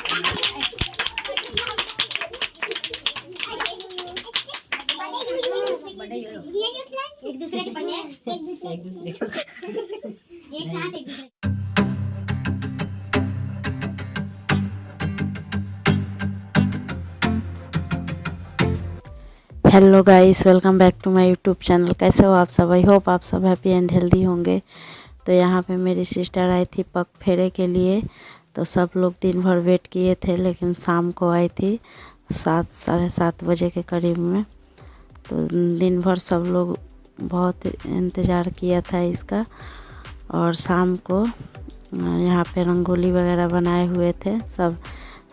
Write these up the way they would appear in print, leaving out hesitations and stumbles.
एक दूसरे के पन्ने एक दूसरे एक साथ एक दूसरे। Hello guys, welcome back to my YouTube channel. कैसे हो आप सब? आई होप आप सब हैप्पी एंड हेल्दी होंगे। तो यहाँ पे मेरी सिस्टर आई थी पग फेरे के लिए। तो सब लोग दिन भर वेट किए थे, लेकिन शाम को आई थी 7 साढ़े 7 बजे के करीब में। तो दिन भर सब लोग बहुत इंतज़ार किया था इसका। और शाम को यहाँ पे रंगोली वगैरह बनाए हुए थे, सब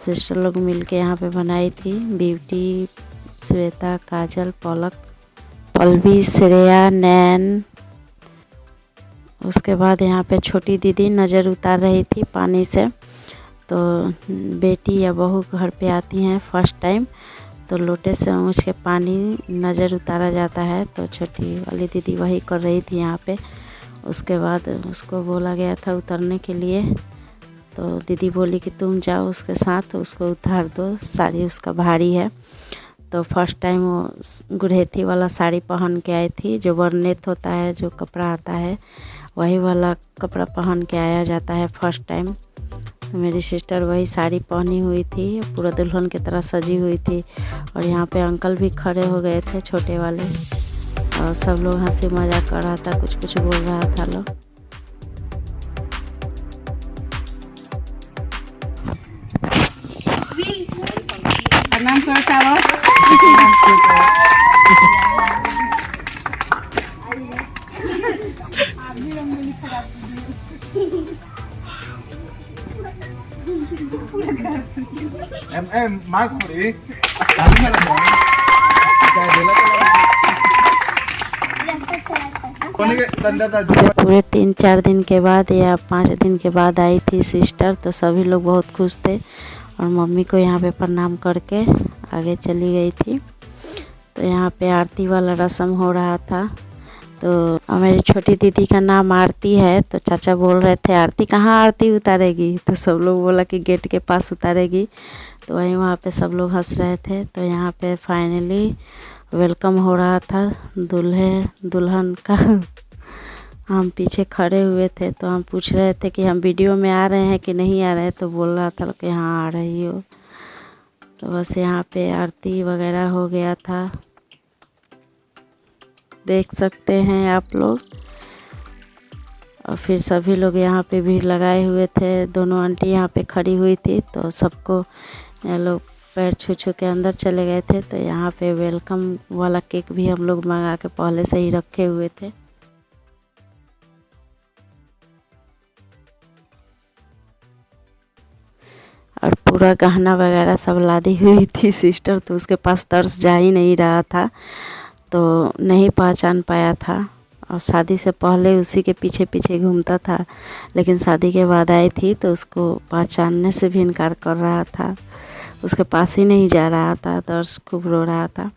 सिस्टर लोग मिलके यहाँ पे बनाई थी। ब्यूटी, श्वेता, काजल, पलक, पल्लवी, श्रेया, नैन। उसके बाद यहाँ पे छोटी दीदी नज़र उतार रही थी पानी से। तो बेटी या बहू घर पे आती हैं फर्स्ट टाइम, तो लोटे से ऊँच के पानी नज़र उतारा जाता है। तो छोटी वाली दीदी वही कर रही थी यहाँ पे। उसके बाद उसको बोला गया था उतरने के लिए, तो दीदी बोली कि तुम जाओ उसके साथ, उसको उतार दो, साड़ी उसका भारी है। तो फर्स्ट टाइम वो गुड़हेती वाला साड़ी पहन के आई थी। जो वर्नेत होता है, जो कपड़ा आता है, वही वाला कपड़ा पहन के आया जाता है फर्स्ट टाइम। तो मेरी सिस्टर वही साड़ी पहनी हुई थी, पूरा दुल्हन की तरह सजी हुई थी। और यहाँ पे अंकल भी खड़े हो गए थे, छोटे वाले। और सब लोग हंसी मजाक कर रहा था, कुछ कुछ बोल रहा था लोग। नाम करता em mai थोड़ी पूरे 3-4 दिन के बाद या 5 दिन के बाद आई थी सिस्टर। तो सभी लोग बहुत खुश थे और मम्मी को यहाँ पे प्रणाम करके आगे चली गई थी। तो यहाँ पे आरती वाला रस्म हो रहा था। तो मेरी छोटी दीदी का नाम आरती है। तो चाचा बोल रहे थे आरती कहाँ आरती उतारेगी? तो सब लोग बोला कि गेट के पास उतारेगी। तो वहीं वहाँ पे सब लोग हंस रहे थे। तो यहाँ पे फाइनली वेलकम हो रहा था दूल्हे दुल्हन का। हम पीछे खड़े हुए थे, तो हम पूछ रहे थे कि हम वीडियो में आ रहे हैं कि नहीं आ रहे हैं। तो बोल रहा था कि हाँ आ रही हो। तो बस यहाँ पे आरती वगैरह हो गया था, देख सकते हैं आप लोग। और फिर सभी लोग यहाँ पे भीड़ लगाए हुए थे। दोनों आंटी यहाँ पे खड़ी हुई थी, तो सबको ये लोग पैर छू छू के अंदर चले गए थे। तो यहाँ पे वेलकम वाला केक भी हम लोग मंगा के पहले से ही रखे हुए थे। और पूरा गहना वगैरह सब लादी हुई थी सिस्टर। तो उसके पास तर्स जा ही नहीं रहा था, तो नहीं पहचान पाया था। और शादी से पहले उसी के पीछे पीछे घूमता था, लेकिन शादी के बाद आई थी तो उसको पहचानने से भी इनकार कर रहा था। उसके पास ही नहीं जा रहा था, तर्स खूब रो रहा था।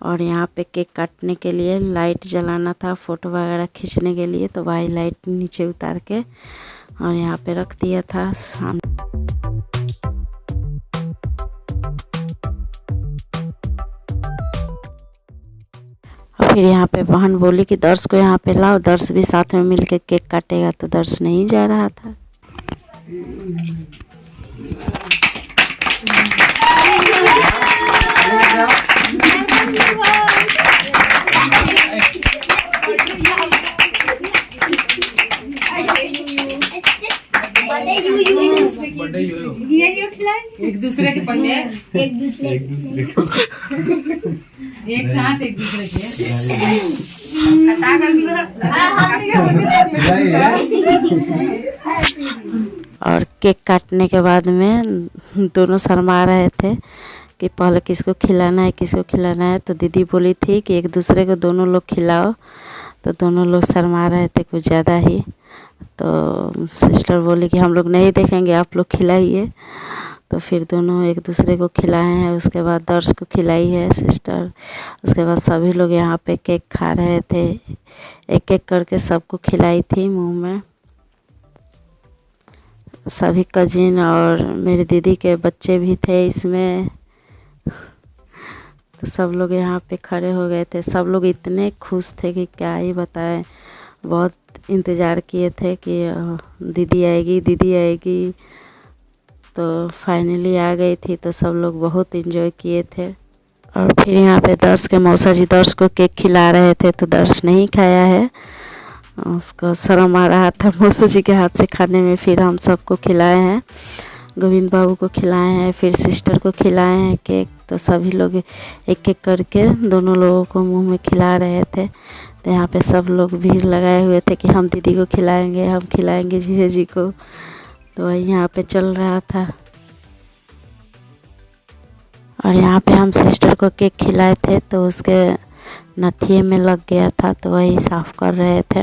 और यहाँ पे केक काटने के लिए लाइट जलाना था, फ़ोटो वगैरह खींचने के लिए। तो भाई लाइट नीचे उतार के और यहाँ पे रख दिया था सामने। फिर यहाँ पे बहन बोली कि दर्श को यहाँ पे लाओ, दर्श भी साथ में मिलके केक काटेगा। तो दर्श नहीं जा रहा था। एक दूसरे के पन्ने एक दूसरे को एक साथ एक दूसरे के और केक काटने के बाद में दोनों शर्मा रहे थे कि पहले किसको खिलाना है, किसको खिलाना है। तो दीदी बोली थी कि एक दूसरे को दोनों लोग खिलाओ। तो दोनों लोग शर्मा रहे थे कुछ ज़्यादा ही। तो सिस्टर बोली कि हम लोग नहीं देखेंगे, आप लोग खिलाइए। तो फिर दोनों एक दूसरे को खिलाए हैं। उसके बाद दर्श को खिलाई है सिस्टर। उसके बाद सभी लोग यहाँ पे केक खा रहे थे, एक एक करके सबको खिलाई थी मुंह में। सभी कजिन और मेरी दीदी के बच्चे भी थे इसमें। तो सब लोग यहाँ पे खड़े हो गए थे। सब लोग इतने खुश थे कि क्या ही बताएं। बहुत इंतज़ार किए थे कि दीदी आएगी दीदी आएगी। तो फाइनली आ गई थी। तो सब लोग बहुत एंजॉय किए थे। और फिर यहाँ पे दर्श के मौसा जी दर्श को केक खिला रहे थे। तो दर्श नहीं खाया है, उसको शर्म आ रहा था मौसा जी के हाथ से खाने में। फिर हम सबको खिलाए हैं, गोविंद बाबू को खिलाए हैं, फिर सिस्टर को खिलाए हैं केक। तो सभी लोग एक एक करके दोनों लोगों को मुंह में खिला रहे थे। तो यहाँ पे सब लोग भीड़ लगाए हुए थे कि हम दीदी को खिलाएंगे, हम खिलाएंगे जीजा जी को। तो वही यहाँ पे चल रहा था। और यहाँ पे हम सिस्टर को केक खिलाए थे तो उसके नथिए में लग गया था, तो वही साफ़ कर रहे थे।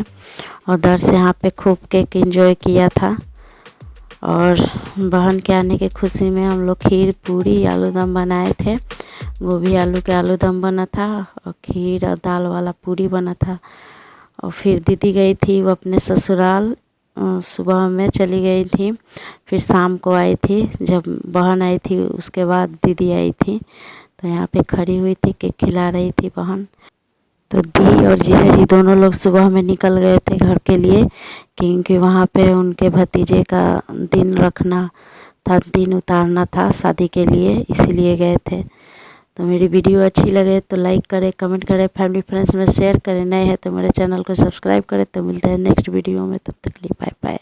और दर्श यहाँ पे खूब केक एंजॉय किया था। और बहन के आने की खुशी में हम लोग खीर पूरी आलूदम बनाए थे। गोभी आलू के आलूदम बना था और खीर और दाल वाला पूरी बना था। और फिर दीदी गई थी वो अपने ससुराल, सुबह में चली गई थी, फिर शाम को आई थी। जब बहन आई थी उसके बाद दीदी आई थी। तो यहाँ पे खड़ी हुई थी, केक खिला रही थी बहन। तो दी और जीजा जी दोनों लोग सुबह में निकल गए थे घर के लिए, क्योंकि वहाँ पे उनके भतीजे का दिन रखना था, दिन उतारना था शादी के लिए, इसीलिए गए थे। तो मेरी वीडियो अच्छी लगे तो लाइक करें, कमेंट करें, फैमिली फ्रेंड्स में शेयर करें। नए हैं तो मेरे चैनल को सब्सक्राइब करें। तो मिलते हैं नेक्स्ट वीडियो में, तब तक के लिए बाय बाय।